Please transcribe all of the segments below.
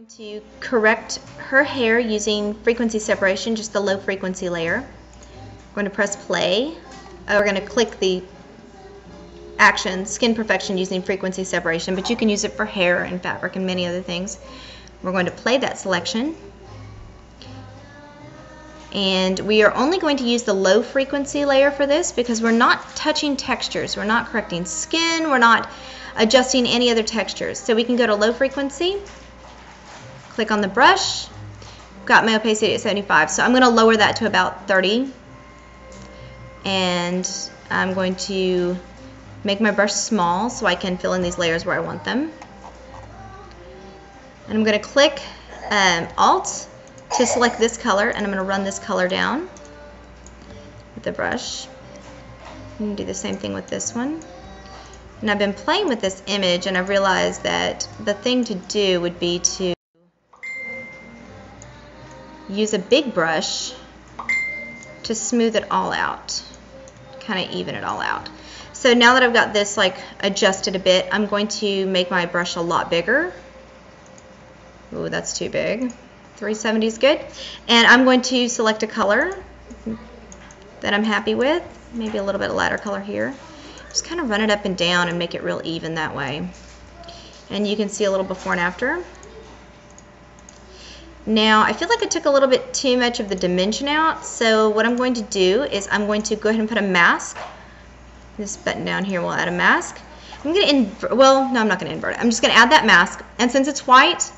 going to correct her hair using frequency separation, just the low frequency layer. We're going to press play. We're going to click the action, skin perfection, using frequency separation, but you can use it for hair and fabric and many other things. We're going to play that selection. And we are only going to use the low frequency layer for this because we're not touching textures. We're not correcting skin. We're not adjusting any other textures. So we can go to low frequency, click on the brush, got my opacity at 75. So I'm going to lower that to about 30. And I'm going to make my brush small so I can fill in these layers where I want them. And I'm going to click Alt to select this color, and I'm going to run this color down with the brush. And do the same thing with this one. And I've been playing with this image, and I've realized that the thing to do would be to use a big brush to smooth it all out, kind of even it all out. So now that I've got this like adjusted a bit, I'm going to make my brush a lot bigger. Ooh, that's too big. 370 is good. And I'm going to select a color that I'm happy with, maybe a little bit lighter color here. Just kind of run it up and down and make it real even that way. And you can see a little before and after. Now, I feel like I took a little bit too much of the dimension out, so what I'm going to do is I'm going to go ahead and put a mask. This button down here will add a mask. I'm going to invert, well, no, I'm not going to invert it. I'm just going to add that mask, and since it's white,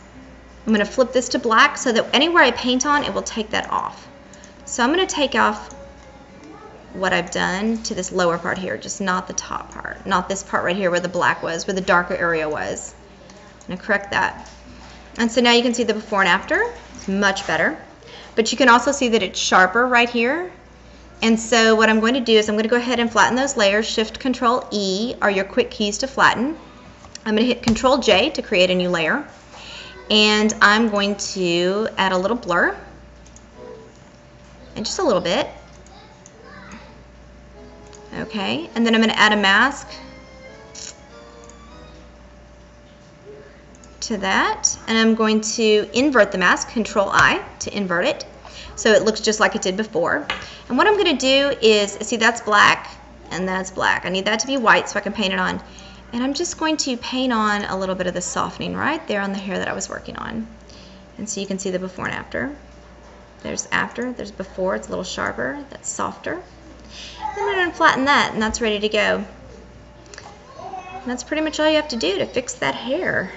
I'm going to flip this to black so that anywhere I paint on, it will take that off. So I'm going to take off what I've done to this lower part here, just not the top part, not this part right here where the black was, where the darker area was. I'm going to correct that. And so now you can see the before and after. It's much better. But you can also see that it's sharper right here. And so what I'm going to do is I'm going to go ahead and flatten those layers. Shift Control E are your quick keys to flatten. I'm going to hit Control J to create a new layer. And I'm going to add a little blur, and just a little bit. Okay, and then I'm going to add a mask to that, and I'm going to invert the mask, Control I to invert it, so it looks just like it did before. And what I'm going to do is, see, that's black and that's black. I need that to be white so I can paint it on. And I'm just going to paint on a little bit of the softening right there on the hair that I was working on. And so you can see the before and after. There's after, there's before, it's a little sharper, that's softer. Then I'm going to flatten that, and that's ready to go. And that's pretty much all you have to do to fix that hair.